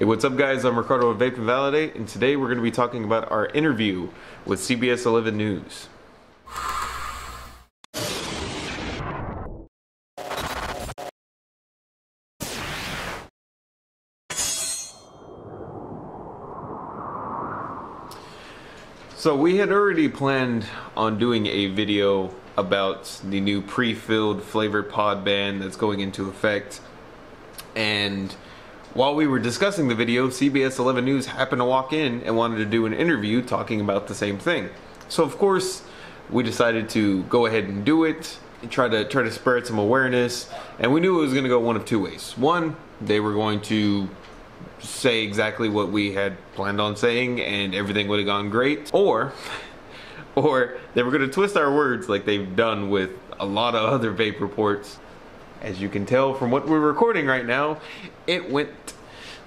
Hey, what's up guys? I'm Ricardo of Vape and Validate, and today we're going to be talking about our interview with CBS 11 News. So we had already planned on doing a video about the new pre-filled flavored pod ban that's going into effect, and while we were discussing the video, CBS 11 News happened to walk in and wanted to do an interview talking about the same thing. So of course, we decided to go ahead and do it and try to spread some awareness. And we knew it was going to go one of two ways. One, they were going to say exactly what we had planned on saying and everything would have gone great. Or they were going to twist our words like they've done with a lot of other vape reports. As you can tell from what we're recording right now, it went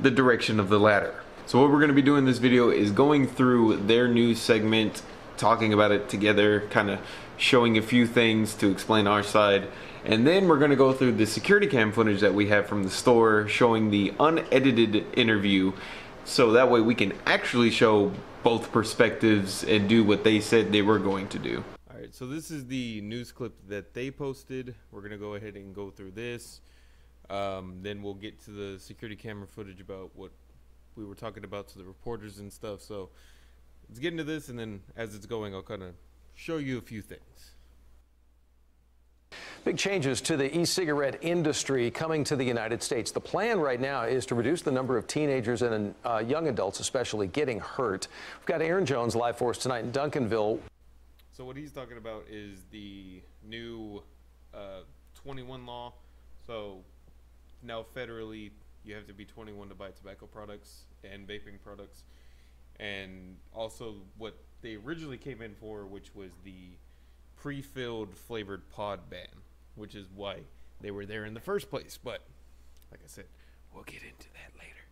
the direction of the latter. So what we're going to be doing in this video is going through their news segment, talking about it together, kind of showing a few things to explain our side. And then we're going to go through the security cam footage that we have from the store, showing the unedited interview. So that way we can actually show both perspectives and do what they said they were going to do. Alright, so this is the news clip that they posted. We're going to go ahead and go through this. Then we'll get to the security camera footage about what we were talking about to the reporters and stuff. So let's get into this, and then as it's going, I'll kind of show you a few things. Big changes to the e-cigarette industry coming to the United States. The plan right now is to reduce the number of teenagers and young adults especially getting hurt. We've got Aaron Jones live for us tonight in Duncanville. So what he's talking about is the new 21 law. So now federally you have to be 21 to buy tobacco products and vaping products. And also what they originally came in for, which was the pre-filled flavored pod ban, which is why they were there in the first place. But like I said, we'll get into that later.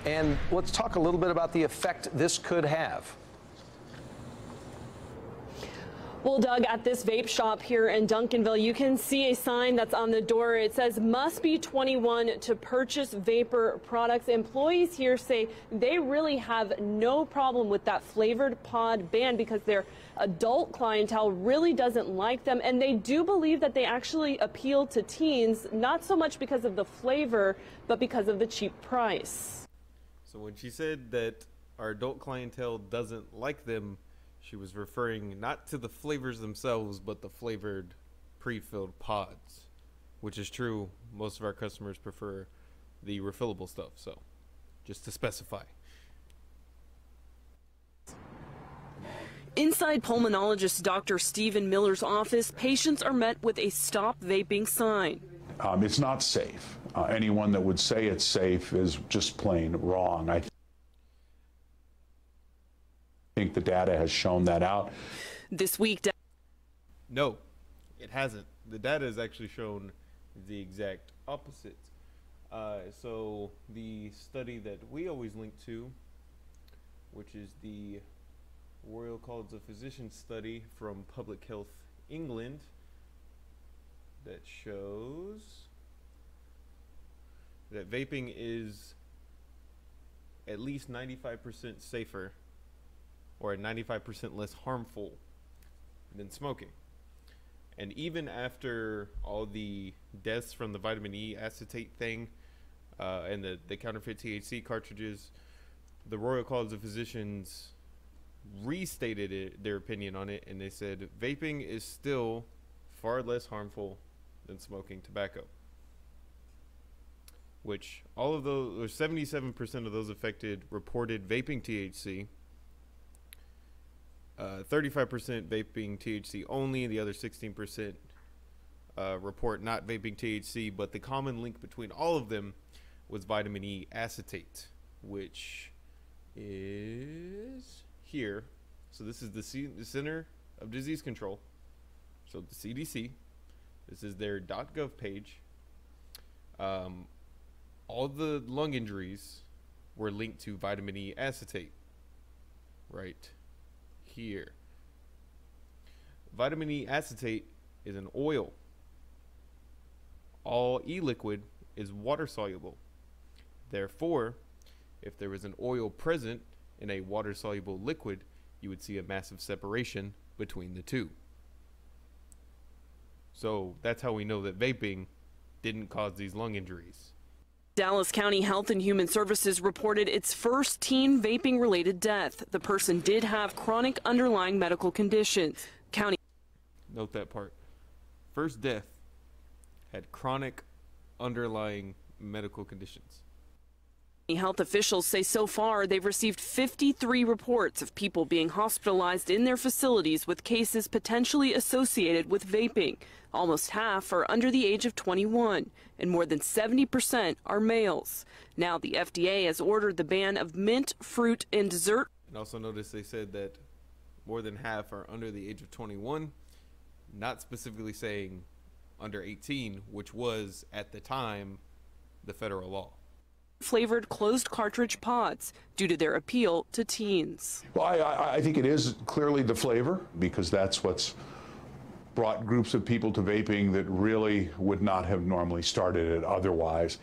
And let's talk a little bit about the effect this could have. Well, Doug, at this vape shop here in Duncanville, you can see a sign that's on the door. It says, must be 21 to purchase vapor products. Employees here say they really have no problem with that flavored pod ban because their adult clientele really doesn't like them. And they do believe that they actually appeal to teens, not so much because of the flavor, but because of the cheap price. So when she said that our adult clientele doesn't like them, she was referring not to the flavors themselves, but the flavored pre-filled pods, which is true. Most of our customers prefer the refillable stuff. So just to specify. Inside pulmonologist Dr. Stephen Miller's office, patients are met with a stop vaping sign. It's not safe. Anyone that would say it's safe is just plain wrong. I think the data has shown that out. This week, no, it hasn't. The data has actually shown the exact opposite. So the study that we always link to, which is the Royal College of Physicians study from Public Health England, that shows that vaping is at least 95% safer or 95% less harmful than smoking. And even after all the deaths from the vitamin E acetate thing and the counterfeit THC cartridges, the Royal College of Physicians restated their opinion on it, and they said vaping is still far less harmful than smoking tobacco. Which all of those, or 77% of those affected reported vaping THC. 35% vaping THC only, the other 16% report not vaping THC, but the common link between all of them was vitamin E acetate, which is here. So this is the Center of Disease Control, so the CDC. This is their .gov page. All the lung injuries were linked to vitamin E acetate, right here. Vitamin E acetate is an oil. All e-liquid is water soluble. Therefore, if there was an oil present in a water-soluble liquid, you would see a massive separation between the two. So that's how we know that vaping didn't cause these lung injuries. Dallas County Health and Human Services reported its first teen vaping-related death. The person did have chronic underlying medical conditions. County Note that part. First death had chronic underlying medical conditions. Health officials say so far they've received 53 reports of people being hospitalized in their facilities with cases potentially associated with vaping. Almost half are under the age of 21, and more than 70% are males. Now the FDA has ordered the ban of mint, fruit, and dessert. And also notice they said that more than half are under the age of 21, not specifically saying under 18, which was at the time the federal law. Flavored closed cartridge pods due to their appeal to teens. Well, I think it is clearly the flavor, because that's what's brought groups of people to vaping that really would not have normally started it otherwise.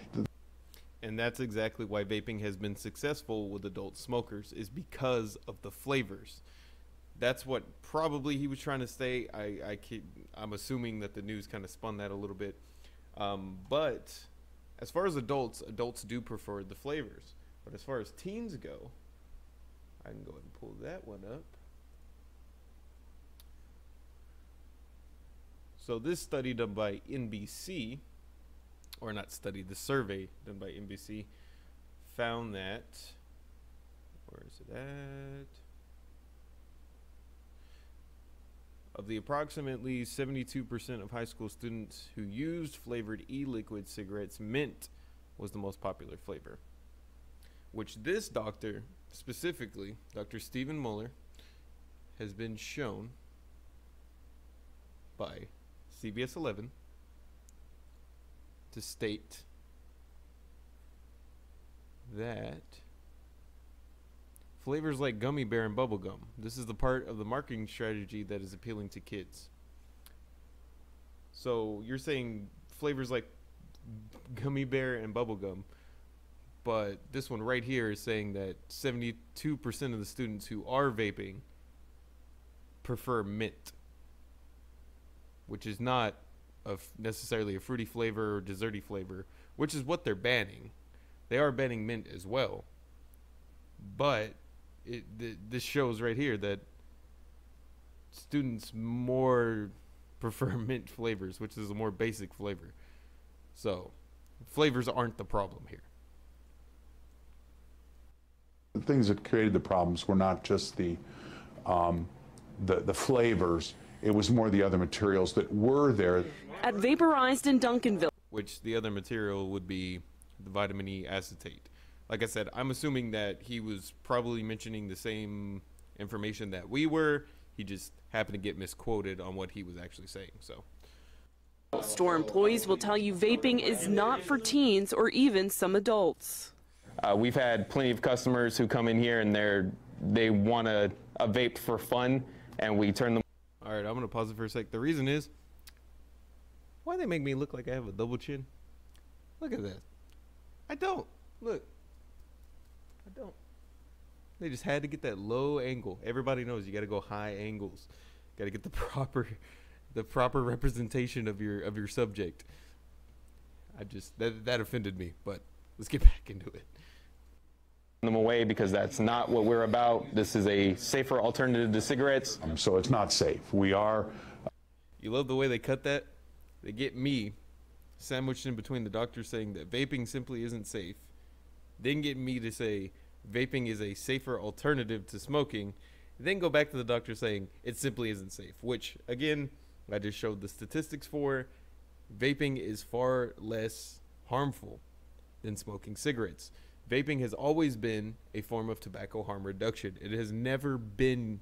And that's exactly why vaping has been successful with adult smokers, is because of the flavors. That's what probably he was trying to say. I'm assuming that the news kind of spun that a little bit. But as far as adults do prefer the flavors. But as far as teens go, I can go ahead and pull that one up. So this study done by NBC, or not study, the survey done by NBC, found that, where is it at? Of the approximately 72% of high school students who used flavored e-liquid cigarettes, mint was the most popular flavor. Which this doctor, specifically, Dr. Stephen Muller, has been shown by CBS 11 to state that flavors like gummy bear and bubblegum. This is the part of the marketing strategy that is appealing to kids. So you're saying flavors like gummy bear and bubblegum, but this one right here is saying that 72% of the students who are vaping prefer mint, which is not necessarily a fruity flavor or desserty flavor, which is what they're banning. They are banning mint as well, but this shows right here that students more prefer mint flavors, which is a more basic flavor. So flavors aren't the problem here. The things that created the problems were not just the flavors. It was more the other materials that were there. At Vaporized in Duncanville, which the other material would be the vitamin E acetate. Like I said, I'm assuming that he was probably mentioning the same information that we were. He just happened to get misquoted on what he was actually saying. So, store employees will tell you vaping is not for teens or even some adults. We've had plenty of customers who come in here and they want a vape for fun, and we turn them. All right, I'm gonna pause it for a sec. The reason is, why they make me look like I have a double chin? Look at that. I don't. Look. I don't. They just had to get that low angle. Everybody knows you got to go high angles. Got to get the proper representation of your subject. That offended me, but let's get back into it. Them away, because that's not what we're about. This is a safer alternative to cigarettes. So it's not safe. We are. You love the way they cut that? They get me sandwiched in between the doctor saying that vaping simply isn't safe, then get me to say vaping is a safer alternative to smoking, then go back to the doctor saying it simply isn't safe, which, again, I just showed the statistics for. Vaping is far less harmful than smoking cigarettes. Vaping has always been a form of tobacco harm reduction. It has never been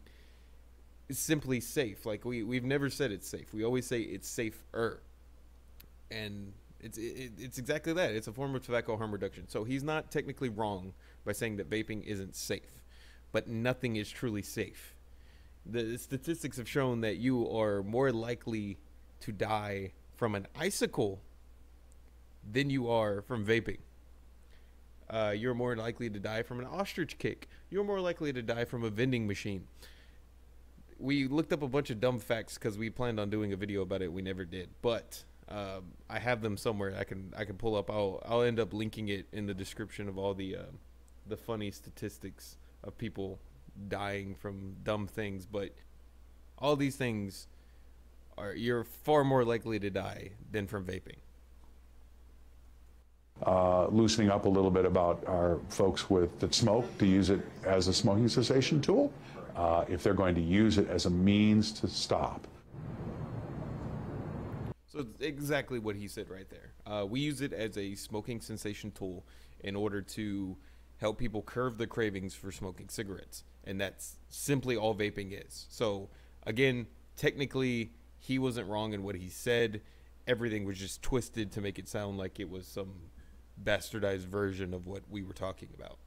simply safe. Like, we've never said it's safe. We always say it's safer. And it's exactly that. It's a form of tobacco harm reduction. So he's not technically wrong by saying that vaping isn't safe, but nothing is truly safe. The statistics have shown that you are more likely to die from an icicle than you are from vaping. you're more likely to die from an ostrich kick. You're more likely to die from a vending machine. We looked up a bunch of dumb facts because we planned on doing a video about it. We never did, but I have them somewhere. I can pull up. I'll end up linking it in the description of all the funny statistics of people dying from dumb things. But all these things you're far more likely to die than from vaping. Loosening up a little bit about our folks that smoke to use it as a smoking cessation tool, if they're going to use it as a means to stop. So it's exactly what he said right there. We use it as a smoking cessation tool in order to help people curb the cravings for smoking cigarettes. And that's simply all vaping is. So again, technically, he wasn't wrong in what he said. Everything was just twisted to make it sound like it was some bastardized version of what we were talking about.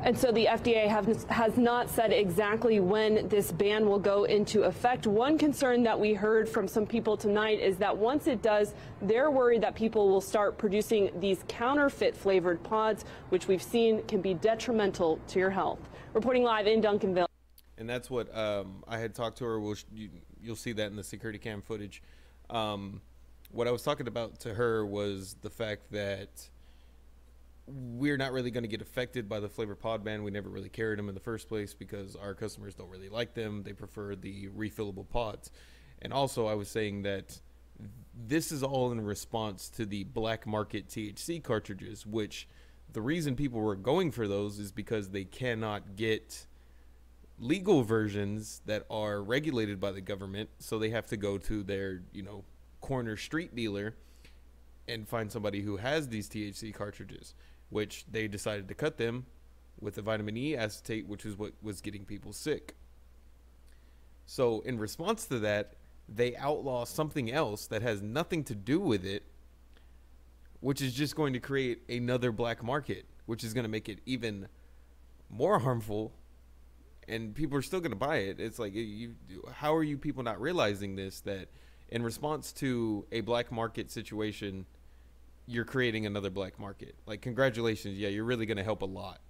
And so the FDA has not said exactly when this ban will go into effect. One concern that we heard from some people tonight is that once it does, they're worried that people will start producing these counterfeit flavored pods, which we've seen can be detrimental to your health. Reporting live in Duncanville. And that's what I had talked to her. You'll see that in the security cam footage. What I was talking about to her was the fact that we're not really going to get affected by the flavor pod ban. We never really carried them in the first place because our customers don't really like them. They prefer the refillable pods. And also I was saying that this is all in response to the black market THC cartridges, which the reason people were going for those is because they cannot get legal versions that are regulated by the government. So they have to go to their, corner street dealer and find somebody who has these THC cartridges, which they decided to cut them with the vitamin E acetate, which is what was getting people sick. So in response to that, they outlaw something else that has nothing to do with it, which is just going to create another black market, which is going to make it even more harmful, and people are still going to buy it. It's like, how are you people not realizing this, that in response to a black market situation, you're creating another black market? Like, congratulations. Yeah, you're really going to help a lot.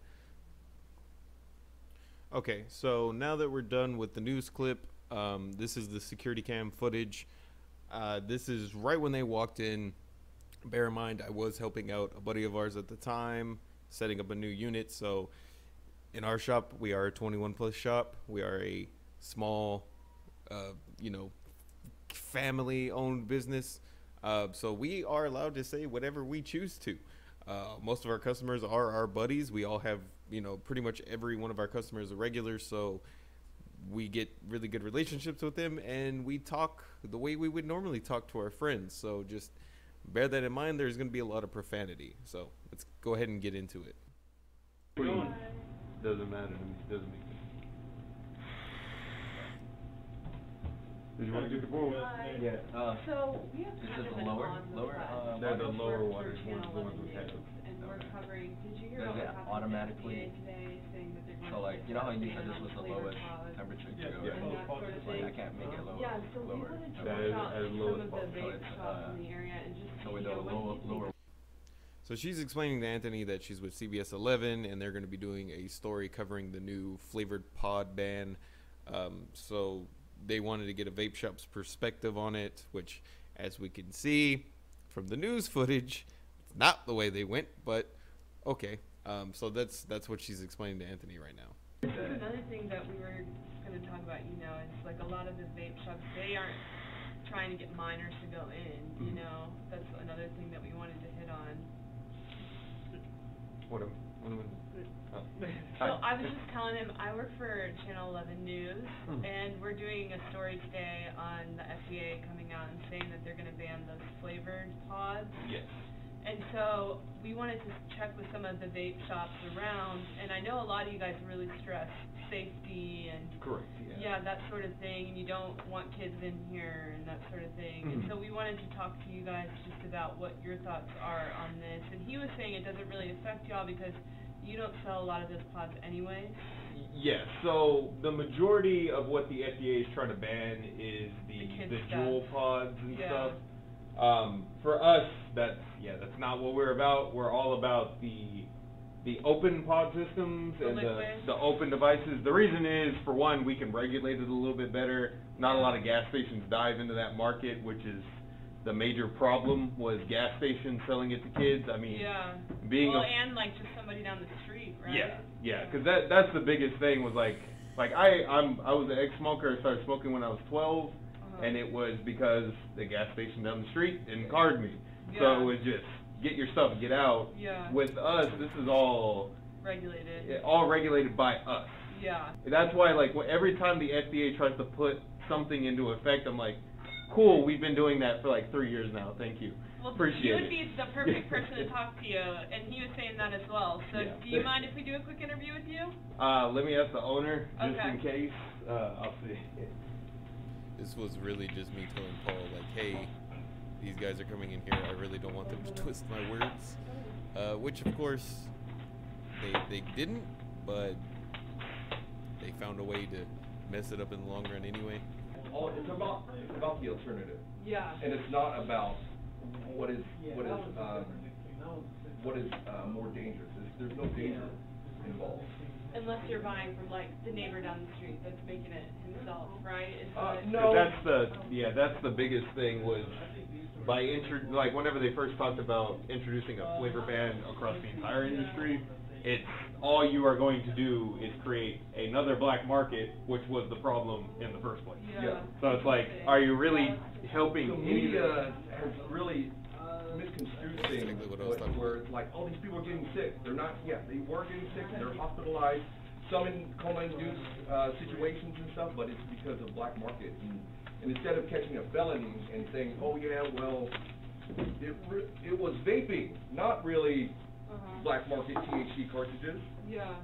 Okay, so now that we're done with the news clip, this is the security cam footage. This is right when they walked in. Bear in mind, I was helping out a buddy of ours at the time, setting up a new unit. So in our shop, we are a 21 plus shop. We are a small, family owned business. So we are allowed to say whatever we choose to. Most of our customers are our buddies. We all have, pretty much every one of our customers are regulars. So we get really good relationships with them, and we talk the way we would normally talk to our friends. So just bear that in mind. There's going to be a lot of profanity. So let's go ahead and get into it. Doesn't matter to me. Doesn't make sense. Did you want to get the board? Yeah. So we have Is kind it of the an lower? on the Lower? left. They're the We're lower for ones, channel the ones 11 we have. news, and we're covering. Did you hear Does what it happened automatically- with the FDA today, saying that they're going So like, to you know how you said ban this on was the flavored lowest pods temperature to Yeah. go? Yeah. and that sort of Like thing? I can't make it lower. Yeah, so we lower. wanted to That reach is out as to low some as of the possible. vape So it's, shops in the area and just So see, with the lower. So she's explaining to Anthony that she's with CBS 11, and they're going to be doing a story covering the new flavored pod ban. So they wanted to get a vape shop's perspective on it, which, as we can see from the news footage, it's not the way they went, but okay. So that's what she's explaining to Anthony right now. Another thing that we were going to talk about, is like a lot of the vape shops, they aren't trying to get minors to go in, That's another thing that we wanted to hit on. What So I was just telling him, I work for Channel 11 News, and we're doing a story today on the FDA coming out and saying that they're going to ban those flavored pods. Yes. And so we wanted to check with some of the vape shops around, and I know a lot of you guys really stress safety and Correct. that sort of thing, and you don't want kids in here and that sort of thing. And so we wanted to talk to you guys just about what your thoughts are on this. And he was saying it doesn't really affect y'all because you don't sell a lot of those pods anyway. Yes, so the majority of what the FDA is trying to ban is the kid the stuff. jewel pods and Yeah. stuff. For us, that's not what we're about. We're all about the open pod systems and the open devices. The reason is, for one, we can regulate it a little bit better. Not a lot of gas stations dive into that market, which is the major problem, was gas stations selling it to kids. I mean, and like just somebody down the street, right? Yeah, because that's the biggest thing, was like I was an ex-smoker. I started smoking when I was 12, and it was because the gas station down the street didn't card me. So it was just get your stuff, get out. With us, this is all regulated by us. That's why, like, every time the FDA tries to put something into effect, I'm like, cool, we've been doing that for like 3 years now. Thank you. Well, appreciate you it. would be the perfect person to talk to you, and he was saying that as well. So do you mind if we do a quick interview with you? Let me ask the owner, just in case. I'll see. This was really just me telling Paul, like, hey, these guys are coming in here. I really don't want them to twist my words. Which, of course, they didn't, but they found a way to mess it up in the long run anyway. It's about the alternative. And it's not about what is more dangerous. There's no danger involved. Unless you're buying from like the neighbor down the street that's making it himself, right? No. That's the biggest thing, was by whenever they first talked about introducing a flavor ban across the entire industry, it's all you are going to do is create another black market, which was the problem in the first place. So it's like, are you really helping? The media has really misconstrued things where it's like, oh, these people are getting sick. They're not. They were getting sick. They're hospitalized. Some in coma-induced situations and stuff, but it's because of black market. And instead of catching a felony and saying, oh yeah, well, it was vaping, not really black market THC cartridges.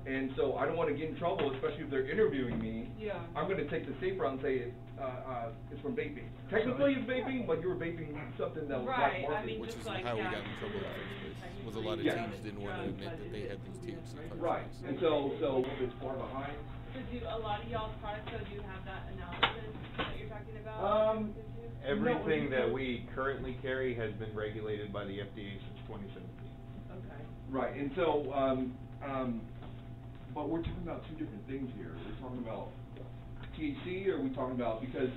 And so I don't want to get in trouble, especially if they're interviewing me. I'm going to take the safe route and say it's from vaping. Technically it's vaping, but you were vaping something that was black market. Which is how we got in trouble in the first place. Was a lot of teams didn't want to admit that they had these THC cartridges. Right. And so it's far behind. So do a lot of y'all's products, do you have that analysis that you're talking about? Everything that we currently carry has been regulated by the FDA since 2017. Right, and so, but we're talking about two different things here. We're talking about THC, or are we talking about, because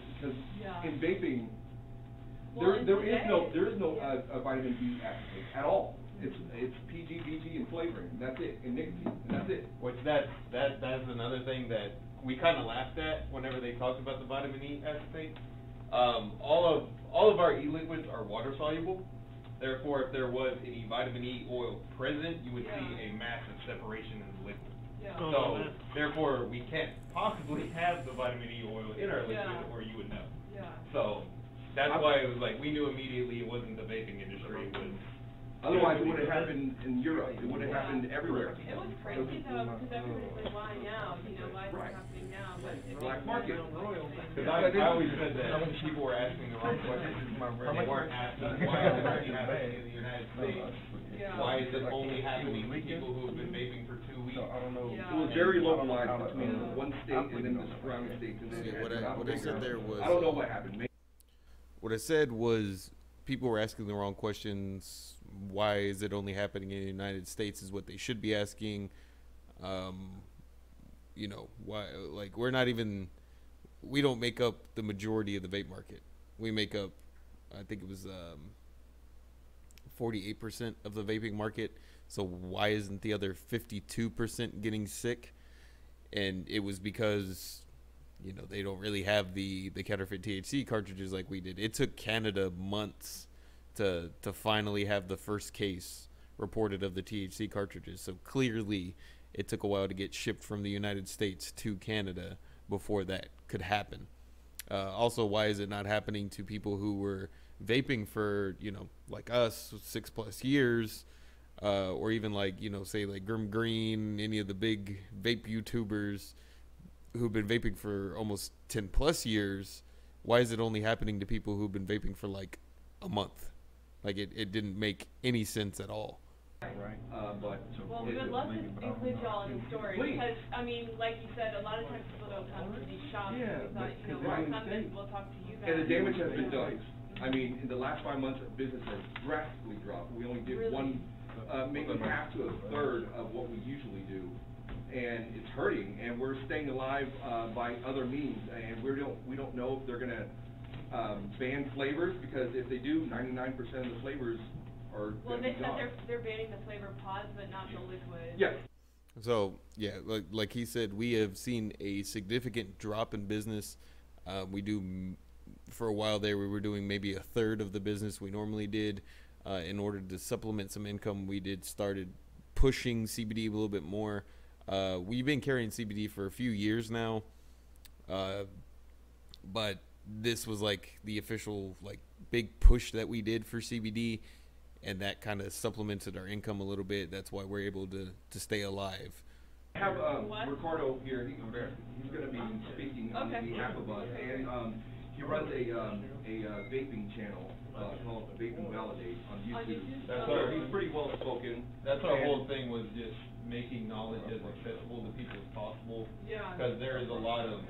in vaping, there is no vitamin B acetate at all. It's PG, BG, and flavoring. That's it, and nicotine, and that's it. Which that's another thing that we kind of laughed at whenever they talked about the vitamin E acetate. All of our e-liquids are water soluble. Therefore, if there was any vitamin E oil present, you would see a massive separation in the liquid. So, therefore, we can't possibly have the vitamin E oil in our liquid, or you would know. So, that's why it was like, we knew immediately it wasn't the vaping industry. It was. Otherwise, it would have happened in Europe. It would have happened everywhere. It was crazy though, because everybody's like, why now? Why is it happening now? But black market. Because I always said that people were asking the wrong questions. They weren't asking why is it only happening in the United States. Why is it only happening to people who have been vaping for 2 weeks? It was very localized between one state and then the surrounding states. And then what I said there was, I don't know what happened. What I said was, people were asking the wrong questions. Why is it only happening in the United States is what they should be asking. Why, like, we don't make up the majority of the vape market. We make up, I think it was 48% of the vaping market. So why isn't the other 52% getting sick? And it was because, they don't really have the counterfeit THC cartridges like we did. It took Canada months to finally have the first case reported of the THC cartridges. So clearly it took a while to get shipped from the United States to Canada before that could happen. Also, why is it not happening to people who were vaping for, like us, 6+ years, or even like, say like Grim Green, any of the big vape YouTubers who've been vaping for almost 10+ years? Why is it only happening to people who've been vaping for like a month? Like, it didn't make any sense at all. Well, we would love to include y'all in the story because, like you said, a lot of times people don't come to these shops. We thought, we'll come and we'll talk to you guys. And the damage has been done. I mean, in the last 5 months, business has drastically dropped. We only did one, maybe half to a third of what we usually do. And it's hurting, and we're staying alive by other means. And we don't know if they're going to ban flavors, because if they do, 99% of the flavors are Well, going to they be gone. said they're banning the flavor pods, but not the liquid. Yes. So yeah, like he said, we have seen a significant drop in business. We do, for a while there, we were doing maybe a third of the business we normally did. In order to supplement some income, we started pushing CBD a little bit more. We've been carrying CBD for a few years now, but this was like the official like big push that we did for CBD, and that kind of supplemented our income a little bit. That's why we're able to stay alive. I have Ricardo here. He's going to be speaking on behalf of us, and he runs a vaping channel called Vaping Validate on YouTube. He's pretty well spoken. That's our whole thing, was just making knowledge as accessible to people as possible. Yeah. Because there is a lot of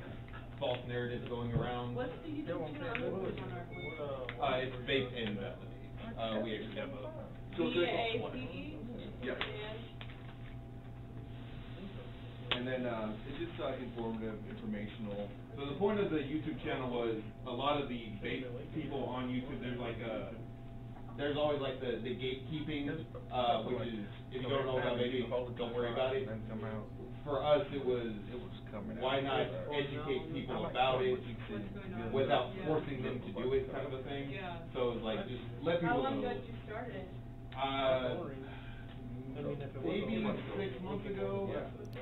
false narratives going around. What's the YouTube channel on our It's Vape and Validate. We actually have a... VACE? Yes. And then it's just informative, informational. So the point of the YouTube channel was a lot of the vape people on YouTube, there's always like the gatekeeping, which is, if you don't know about vaping, don't worry about it. For us, it was why not educate people about it without forcing them to do it, kind of a thing. Yeah. So it was like, just let people know. How long ago did you start it? Maybe 6 months ago.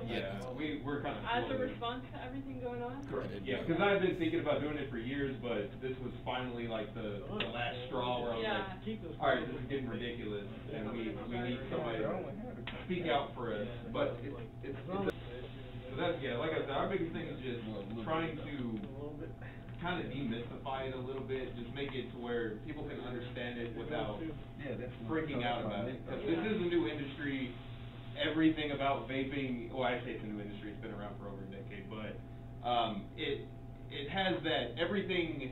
Yeah, we're kind of as a response to everything going on? Correct. Yeah, because I've been thinking about doing it for years, but this was finally like the last straw where I was like, all right, this is getting ridiculous, and we need somebody to speak out for us. But so that's, yeah, like I said, our biggest thing is just trying to kind of demystify it a little bit, just make it to where people can understand it without freaking out about it. Because this is a new industry. Everything about vaping, well, I say it's a new industry, it's been around for over a decade, but it has that everything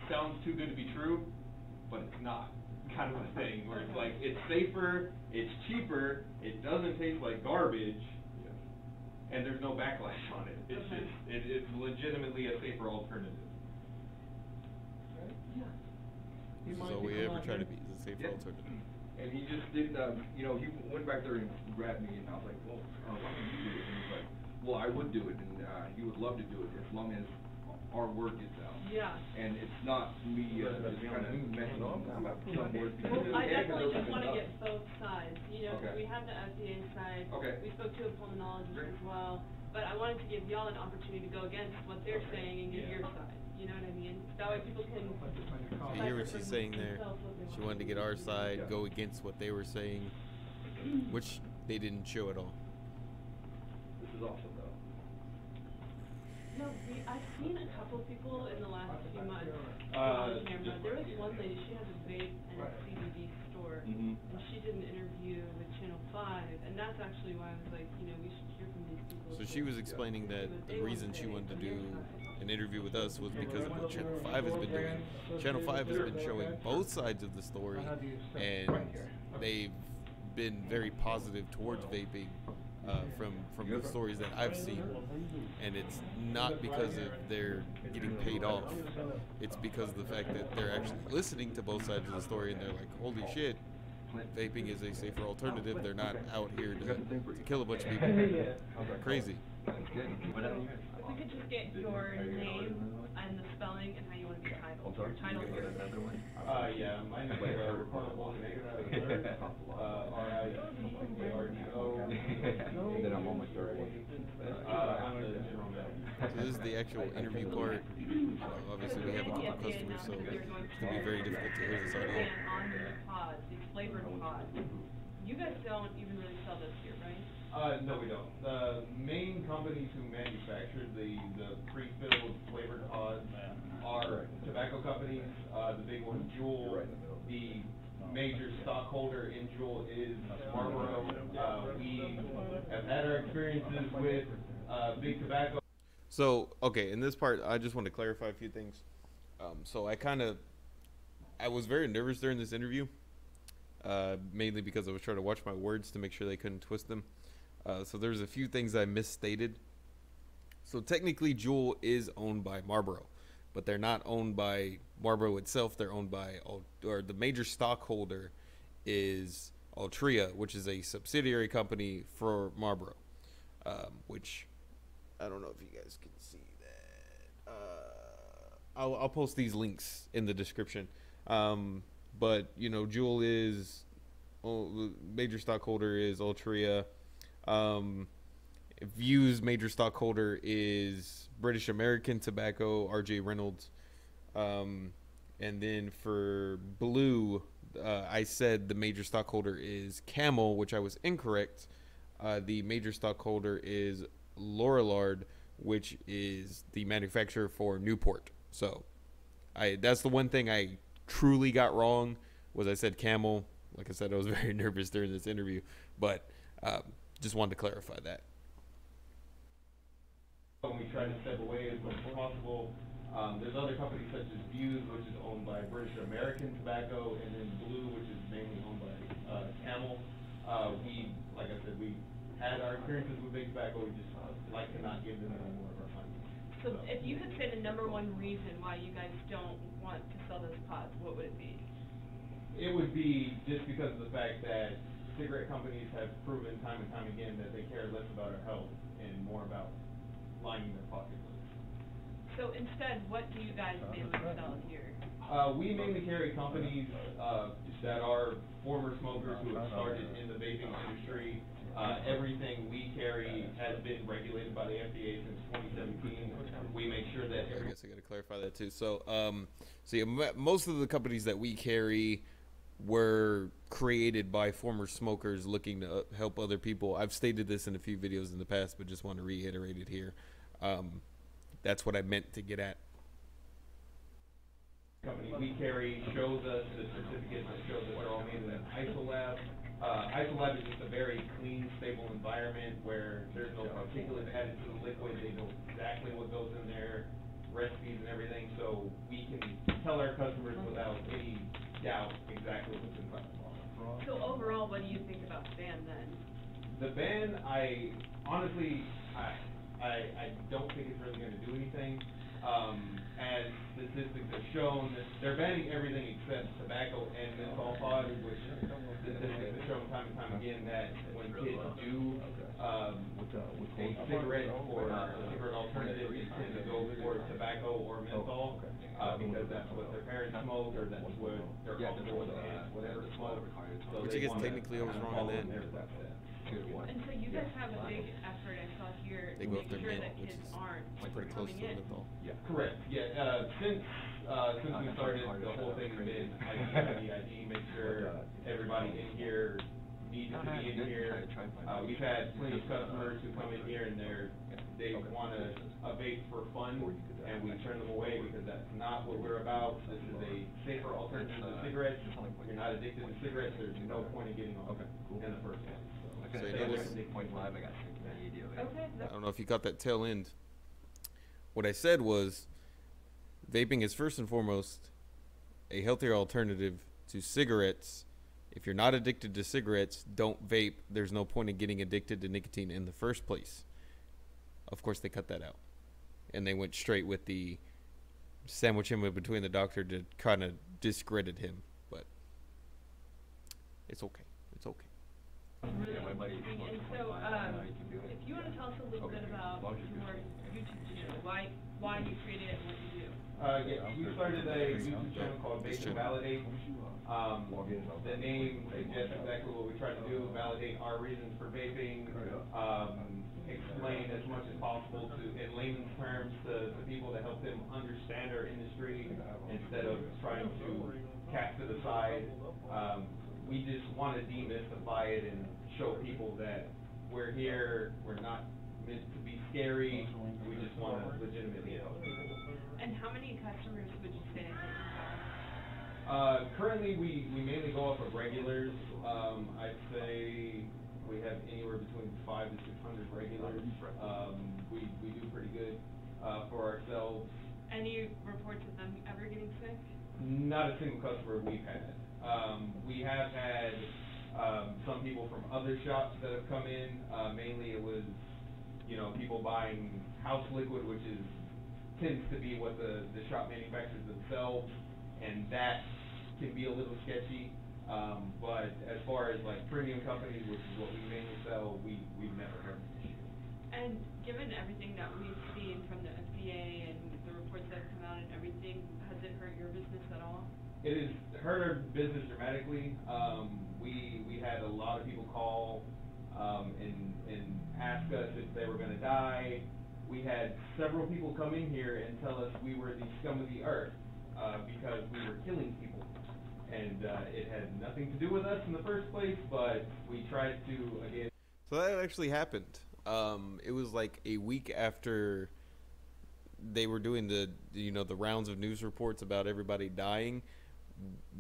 sounds too good to be true, but it's not, kind of a thing, where it's like, it's safer, it's cheaper, it doesn't taste like garbage, and there's no backlash on it. It's just, it's legitimately a safer alternative. So we ever try to be the safer alternative. And he just did, he went back there and grabbed me, and I was like, well, why don't you do it? And he's like, well, I would do it, and he would love to do it as long as our word gets out. Yeah. And it's not me just kind of messing up some words. Well, I definitely just want to get both sides. You know, Okay. we have the FDA side. Okay. We spoke to a pulmonologist as well. But I wanted to give y'all an opportunity to go against what they're saying and get your side. You know what I mean? That way people can... You hear what she's saying there? She wanted to get our side, go against what they were saying, which they didn't show at all. This is awesome, though. No, I've seen a couple people in the last few months on camera. There was one lady, she has a vape and a CBD store, and she did an interview with Channel 5, and that's actually why I was like, you know, we should hear from these people. So she was explaining that the reason she wanted to do an interview with us was because of what Channel 5 has been doing. Channel 5 has been showing both sides of the story, and they've been very positive towards vaping from the stories that I've seen. And it's not because of they're getting paid off. It's because of the fact that they're actually listening to both sides of the story, and they're like, holy shit, vaping is a safer alternative. They're not out here to kill a bunch of people. Crazy. If we could just get your name and the spelling and how you want to be titled. Your title here. Yeah, my name is Ricardo. R-I-C-A-R-D-O. Then I'm on my third one. I'm the general manager. So this is the actual interview part. Obviously we have a couple customers, so it's going to be very difficult to hear this audio. On the pods, these flavored pods. You guys don't even really sell this here, right? No, we don't. The main companies who manufacture the pre-filled flavored pods are tobacco companies. The big one, Juul. The major stockholder in Juul is Marlboro. We have had our experiences with big tobacco. So, okay, in this part, I just want to clarify a few things. So I kind of I was very nervous during this interview, mainly because I was trying to watch my words to make sure they couldn't twist them. So there's a few things I misstated. So technically, Juul is owned by Marlboro, but they're not owned by Marlboro itself. They're owned by, or the major stockholder is Altria, which is a subsidiary company for Marlboro, which I don't know if you guys can see that. I'll post these links in the description. But you know, Juul is major stockholder is Altria. View's major stockholder is British American Tobacco, R.J. Reynolds. And then for Blue, I said the major stockholder is Camel, which I was incorrect. The major stockholder is Lorillard, which is the manufacturer for Newport. So that's the one thing I truly got wrong, was I said Camel. Like I said, I was very nervous during this interview, but just wanted to clarify that. When we try to step away as much as possible, there's other companies such as Views, which is owned by British American Tobacco, and then Blue, which is mainly owned by Camel. Like I said, we had our experiences with big tobacco. We just like to not give them any more of our money. So if you could say the #1 reason why you guys don't want to sell those pods, what would it be? It would be just because of the fact that cigarette companies have proven time and time again that they care less about our health and more about lining their pocketbooks. So instead, what do you guys mainly sell here? We mainly carry companies that are former smokers who have started in the vaping industry. Everything we carry has been regulated by the FDA since 2017. We make sure that I guess I got to clarify that too. So, most of the companies that we carry were created by former smokers looking to help other people. I've stated this in a few videos in the past, but just want to reiterate it here. That's what I meant to get at. Company we carry shows us the certificate that shows that they're all made in an isolab. Isolab is just a very clean, stable environment where there's no particulate added to the liquid. They know exactly what goes in there, recipes and everything, so we can tell our customers without any doubt exactly what's in front of them. So overall, what do you think about the ban then? The ban, I don't think it's really going to do anything. As statistics have shown, they're banning everything except tobacco and menthol pods, which statistics have shown time and time again that when kids do a cigarette or a cigarette alternative, they tend to go for tobacco or menthol because that's what their parents smoke or that's what they're comfortable with, whatever smoke. So Which I guess technically I was wrong on that. And so you guys have a big effort, I saw here, They to go make after sure mint, that which kids is aren't pretty close coming to in. menthol. Correct. Yeah. Since we started, the whole thing has been ID, make sure everybody in here needs to be in here. We've had plenty of customers who come in here and they want a vape for fun, and we turn them away because that's not what we're about. This is a safer alternative to cigarettes. You're not addicted to cigarettes. There's no point in getting on in the first place. So you notice, Okay, I don't know if you caught that tail end. What I said was, vaping is first and foremost a healthier alternative to cigarettes. If you're not addicted to cigarettes, don't vape. There's no point in getting addicted to nicotine in the first place. Of course, they cut that out. And they went straight with the sandwich him in between the doctor to kind of discredit him. But it's okay. It's okay. really interesting. And so, if you want to tell us a little bit about your YouTube channel, why you created it and what you do. We started a YouTube channel called Vaping Validate. The name suggests exactly what we try to do, validate our reasons for vaping, explain as much as possible in layman's terms to people to help them understand our industry instead of trying to cast it aside. We just want to demystify it and show people that we're here, we're not meant to be scary, we just want to legitimately help people. And how many customers would you say that you have? Currently, we mainly go off of regulars. I'd say we have anywhere between 500 to 600 regulars. We do pretty good for ourselves. any reports of them ever getting sick? Not a single customer we've had. We have had some people from other shops that have come in. Mainly it was, you know, people buying house liquid, which tends to be what the shop manufactures themselves, and that can be a little sketchy. But as far as like premium companies, which is what we mainly sell, we've never heard of an issue. And given everything that we've seen from the FDA and the reports that have come out and everything, has it hurt your business at all? It has hurt our business dramatically. We had a lot of people call and ask us if they were going to die. We had several people come in here and tell us we were the scum of the earth because we were killing people. And it had nothing to do with us in the first place, but we tried to, again. So that actually happened. It was like a week after they were doing the rounds of news reports about everybody dying.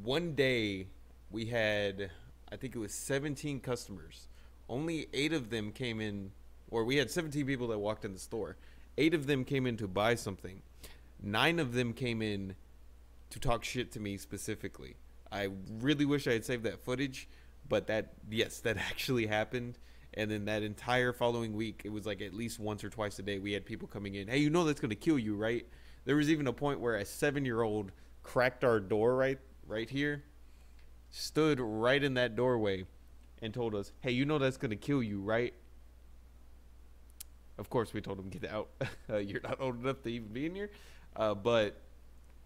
One day we had, I think it was 17 customers. Only 8 of them came in, or we had 17 people that walked in the store. 8 of them came in to buy something. 9 of them came in to talk shit to me specifically. I really wish I had saved that footage, but that actually happened. And then that entire following week, it was like at least once or twice a day, we had people coming in. Hey, you know that's going to kill you, right? There was even a point where a 7-year-old cracked our door right here, stood right in that doorway, and told us, hey, you know that's going to kill you, right? Of course, we told him, get out. You're not old enough to even be in here. But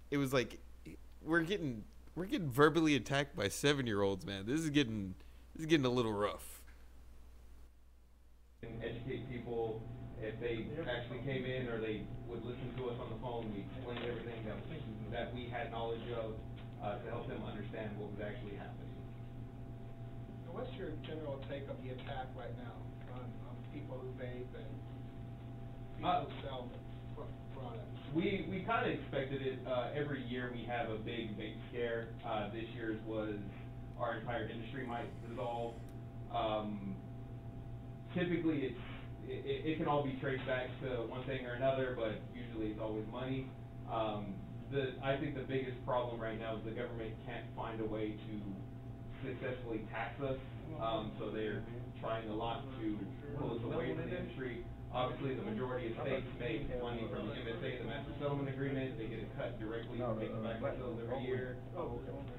it was like, we're getting verbally attacked by 7-year-olds, man. This is getting a little rough. Educate people if they actually came in or they would listen to us on the phone. We explained everything that we had knowledge of to help them understand what was actually happening. What's your general take of the attack right now on people who vape and people who sell products? We kind of expected it. Every year we have a big vape scare. This year's was our entire industry might dissolve. Typically, it can all be traced back to one thing or another, but usually it's always money. I think the biggest problem right now is the government can't find a way to successfully tax us, so they're trying a lot to pull us away from the industry. Obviously, the majority of states make money from the MSA, the Master Settlement Agreement. They get it cut directly from big tobacco sales every year.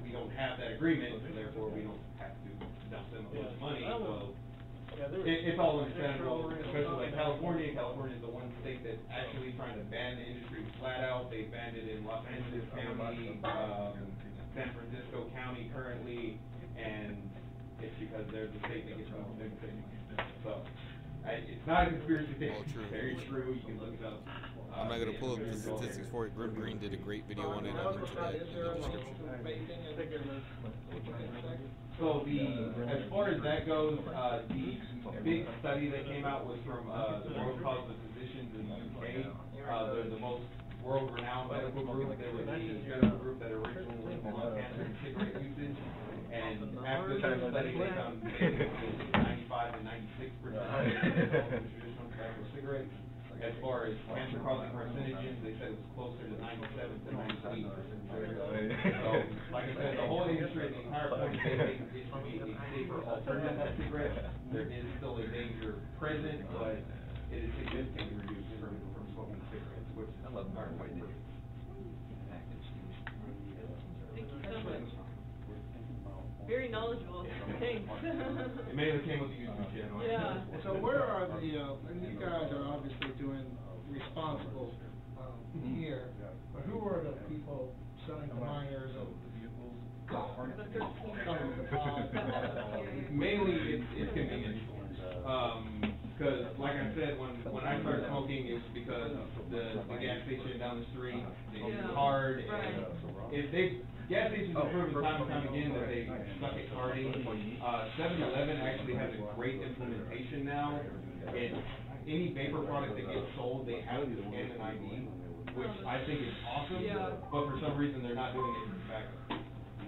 We don't have that agreement, and therefore we don't have to dump them a bunch of money. So it's all understandable, especially like California. California is the one state that's actually trying to ban the industry flat out. They banned it in Los Angeles County, San Francisco County currently, and it's because they're the state that gets most of the money. So it's not a conspiracy theory. It's very true. You can look it up. I'm not going to pull up the statistics for it. Grim Green did a great video on it. I'll link to that in the description. So as far as that goes, the big study that came out was from the World College of Physicians in the UK. They're the most world-renowned medical group. They were the medical group that originally linked lung cancer and cigarette usage. And after their study, they found 95 to 96% of traditional tobacco cigarettes. As far as cancer-causing carcinogens, they said it was closer to 97 to 98%. So, like I said, the whole industry, the entire point of vaping is to be a safer alternative to cigarettes. There is still a danger present, but it is significantly reduced from smoking cigarettes, which is our point. Thank you so much. Very knowledgeable. Thanks. It mainly came with the YouTube channel. Yeah. So where are and you guys are obviously doing responsible here, but who are the people selling to minors and mainly it's convenience stores. Because like I said, when I started smoking, it was because the gas station down the street, they use card, and if gas stations have proven time and time again that they suck at carding. 7-Eleven actually has a great implementation now. Any vapor product that gets sold, they have to scan an ID, which I think is awesome, but for some reason they're not doing it for tobacco,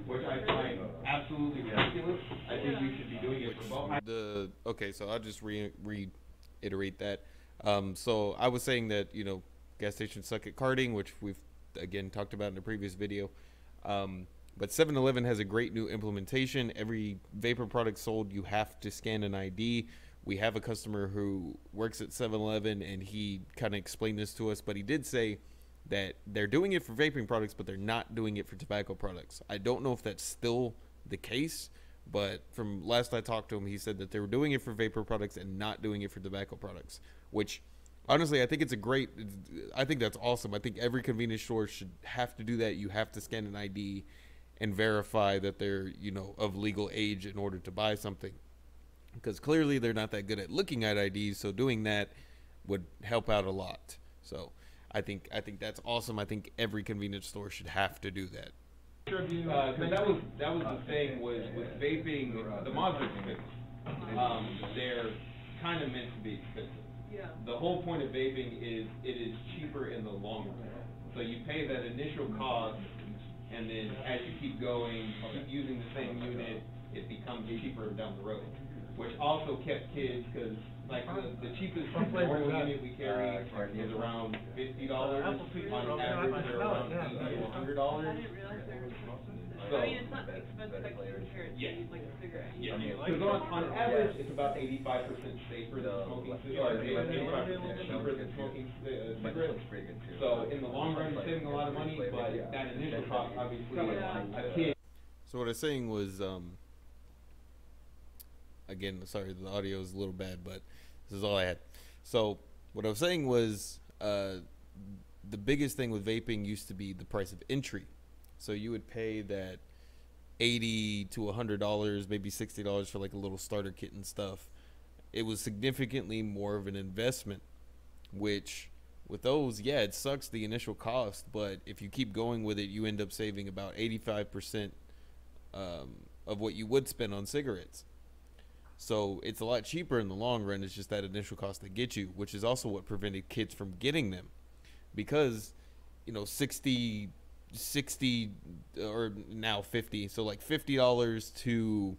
which I find absolutely ridiculous. I think we should be doing it for both. Okay, so I'll just reiterate that. So I was saying that, gas stations suck at carding, which we've again talked about in a previous video. But 7-Eleven has a great new implementation. Every vapor product sold, you have to scan an ID. We have a customer who works at 7-Eleven, and he kind of explained this to us, but he did say that they're doing it for vaping products, but they're not doing it for tobacco products. I don't know if that's still the case, but from last I talked to him, he said that they were doing it for vapor products and not doing it for tobacco products, which honestly, I think I think that's awesome. I think every convenience store should have to do that. You have to scan an ID and verify that they're, you know, of legal age in order to buy something. Because clearly they're not that good at looking at IDs, so doing that would help out a lot. So I think that's awesome. I think every convenience store should have to do that. Because that was the thing was with vaping, the mods are expensive. They're kind of meant to be expensive. Yeah. The whole point of vaping is it is cheaper in the long run. So you pay that initial cost, and then as you keep going, keep using the same unit, it becomes cheaper down the road. Which also kept kids, because like the cheapest normal unit we carry is around $50. On average, they're around $80 to $100. I didn't realize they were so expensive. So, I mean, it's not expensive like cigarettes. yeah. You like a cigarette. Yeah, because on average, it's about 85% safer than smoking cigarettes, 85% cheaper than smoking cigarettes. So in the long run, you're saving a lot of money, but that initial cost, obviously, a kid. So what I was saying was, again, sorry, the audio is a little bad, but this is all I had. So what I was saying was, the biggest thing with vaping used to be the price of entry. So you would pay that $80 to $100, maybe $60 for like a little starter kit and stuff. It was significantly more of an investment, which with those, yeah, it sucks the initial cost, but if you keep going with it, you end up saving about 85% of what you would spend on cigarettes. So it's a lot cheaper in the long run. It's just that initial cost that gets you, which is also what prevented kids from getting them, because, you know, 60 or now 50, so like $50 to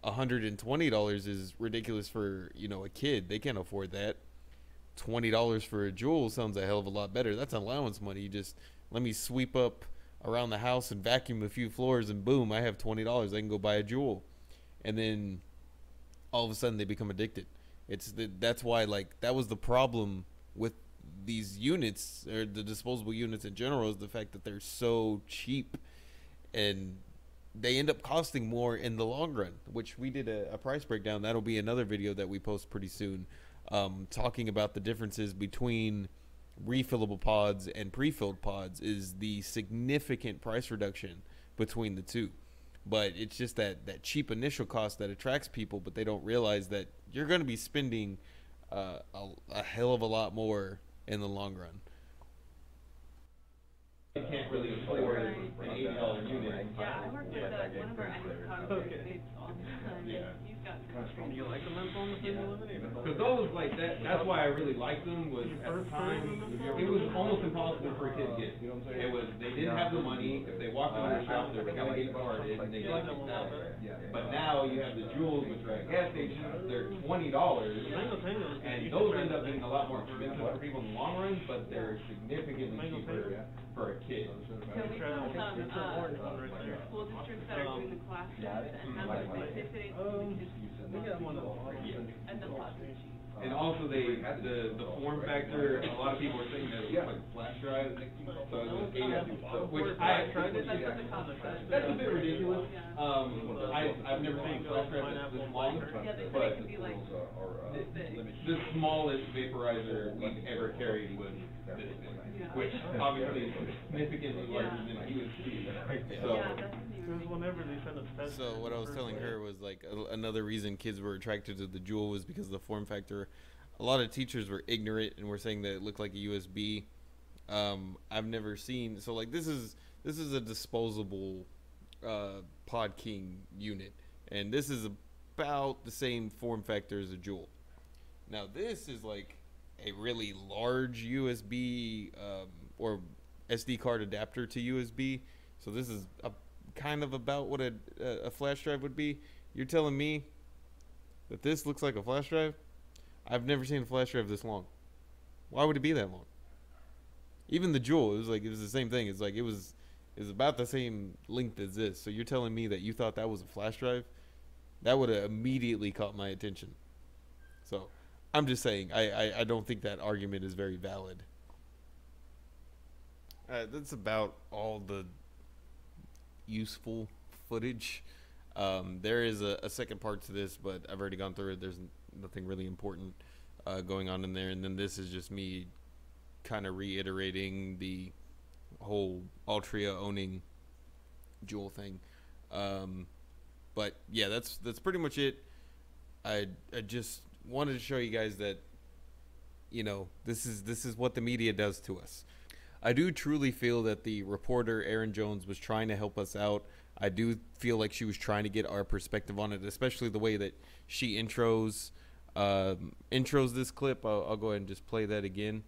$120 is ridiculous for, you know, a kid. They can't afford that. $20 for a Juul sounds a hell of a lot better. That's allowance money. You just let me sweep up around the house and vacuum a few floors, and boom, I have $20. I can go buy a Juul. And then all of a sudden they become addicted. That's why, like, that was the problem with these units, or the disposable units in general, is the fact that they're so cheap and they end up costing more in the long run, which we did a price breakdown. That'll be another video that we post pretty soon, talking about the differences between refillable pods and pre-filled pods. Is the significant price reduction between the two. But it's just that cheap initial cost that attracts people, but they don't realize that you're going to be spending a hell of a lot more in the long run. You can't really afford an $80 unit. Yeah, I worked with one of our ex-convicts all the time. Yeah. He's got Do you like the menthol on the Because those, like, that's why I really liked them, was at the time, it was almost impossible for a kid to get. It was, they didn't have the money. If they walked into the shop, they were going to get carded, and they got kicked out. But now you have the Juuls, which are at gas stations, they're $20, and those end up being a lot more expensive for people in the long run, but they're significantly cheaper for a kid. So we found some school districts that are doing the classes, and that's what they said it's and the pods are cheap. And also the form factor, a lot of people are saying that it looks like a flash drive, so it was 80, which that's a bit ridiculous. I've never seen a flash drive that's this long, but the smallest vaporizer we've ever carried was this big, which obviously is significantly larger than a USB. So what I was telling her was, like, another reason kids were attracted to the Juul was because of the form factor. A lot of teachers were ignorant and were saying that it looked like a USB. I've never seen, so like this is a disposable Pod King unit, and this is about the same form factor as a Juul. Now this is like a really large USB or SD card adapter to USB. So this is kind of about what a flash drive would be. You're telling me that this looks like a flash drive? I've never seen a flash drive this long. Why would it be that long? Even the Juul, it was the same thing. It's like it was about the same length as this. So you're telling me that you thought that was a flash drive? That would have immediately caught my attention. So I'm just saying, I don't think that argument is very valid. That's about all the useful footage. There is a second part to this, but I've already gone through it. There's nothing really important going on in there. And then this is just me kind of reiterating the whole Altria owning Juul thing. But yeah, that's pretty much it. I just wanted to show you guys that, you know, this is what the media does to us. I do truly feel that the reporter Erin Jones was trying to help us out. I do feel like she was trying to get our perspective on it, especially the way that she intros this clip. I'll go ahead and just play that again.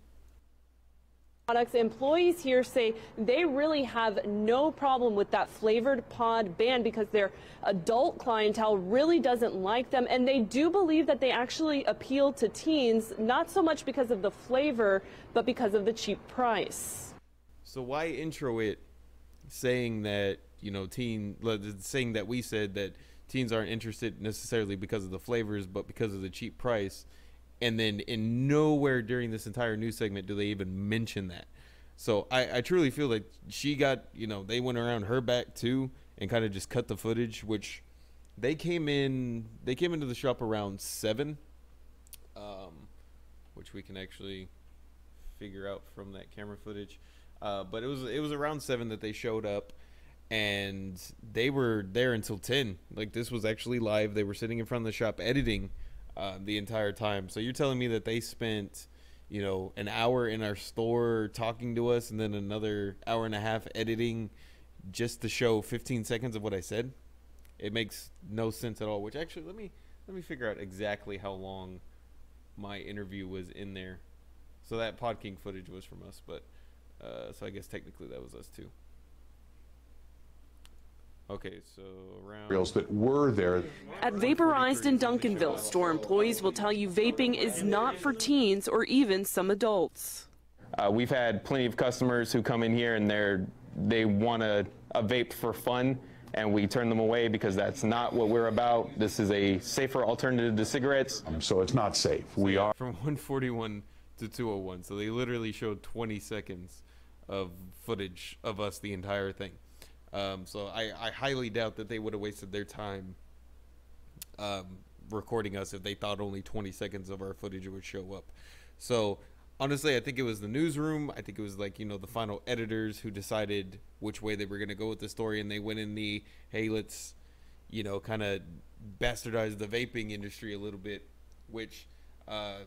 Products. Employees here say they really have no problem with that flavored pod ban because their adult clientele really doesn't like them, and they do believe that they actually appeal to teens, not so much because of the flavor, but because of the cheap price. So why intro it saying that, you know, saying that we said that teens aren't interested necessarily because of the flavors, but because of the cheap price? And then in nowhere during this entire news segment do they even mention that. So I truly feel like she got, you know, they went around her back too and kind of just cut the footage, which they came into the shop around 7, which we can actually figure out from that camera footage. But it was around 7 that they showed up, and they were there until 10. Like, this was actually live. They were sitting in front of the shop editing the entire time. So you're telling me that they spent, you know, an hour in our store talking to us and then another hour and a half editing just to show 15 seconds of what I said? It makes no sense at all. Which actually, let me figure out exactly how long my interview was in there. So that Pod King footage was from us, but so I guess technically that was us too. Okay, so around that were there. At Vaporized in Duncanville, store employees will tell you vaping is not for teens or even some adults. We've had plenty of customers who come in here and they want a vape for fun, and we turn them away because that's not what we're about. This is a safer alternative to cigarettes. So it's not safe. We are from 141 to 201. So they literally showed 20 seconds of footage of us the entire thing. So I highly doubt that they would have wasted their time recording us if they thought only 20 seconds of our footage would show up. So honestly, I think it was the newsroom. I think it was, like, you know, the final editors who decided which way they were going to go with the story, and they went in the, hey, let's, you know, kind of bastardize the vaping industry a little bit, which a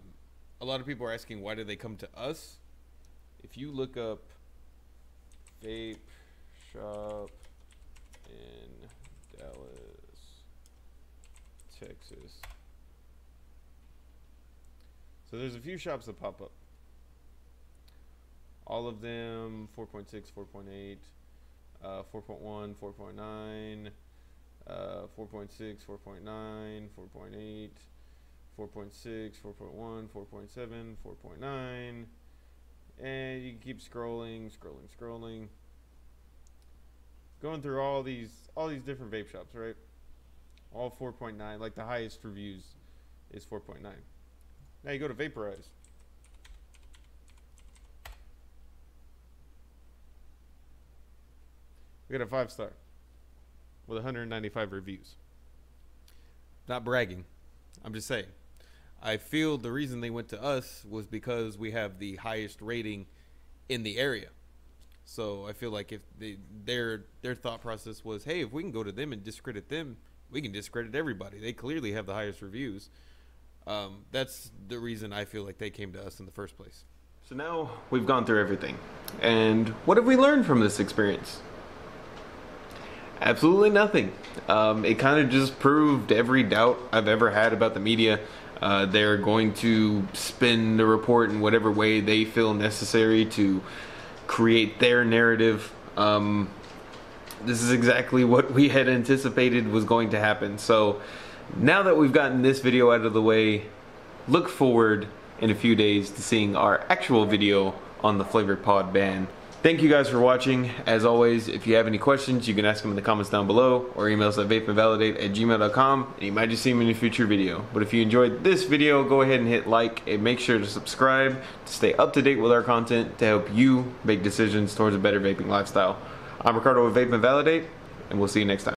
lot of people are asking, why did they come to us? If you look up vape shop in Dallas, Texas. So there's a few shops that pop up. All of them 4.6, 4.8, 4.1, 4.9, 4.6, 4.9, 4.8, 4.6, 4.1, 4.7, 4.9, and you can keep scrolling. Going through all these different vape shops, right? All 4.9, like the highest reviews is 4.9. Now you go to Vaporized. We got a 5-star with 195 reviews. Not bragging, I'm just saying. I feel the reason they went to us was because we have the highest rating in the area. So I feel like if their thought process was, hey, if we can go to them and discredit them, we can discredit everybody. They clearly have the highest reviews. That's the reason I feel like they came to us in the first place. So now we've gone through everything. And what have we learned from this experience? Absolutely nothing. It kind of just proved every doubt I've ever had about the media. They're going to spin the report in whatever way they feel necessary to create their narrative. This is exactly what we had anticipated was going to happen. So now that we've gotten this video out of the way, look forward in a few days to seeing our actual video on the flavored pod ban. Thank you guys for watching. As always, if you have any questions, you can ask them in the comments down below or email us at vapeandvalidate@gmail.com, and you might just see them in a future video. But if you enjoyed this video, go ahead and hit like and make sure to subscribe to stay up to date with our content to help you make decisions towards a better vaping lifestyle. I'm Ricardo with Vape and Validate, and we'll see you next time.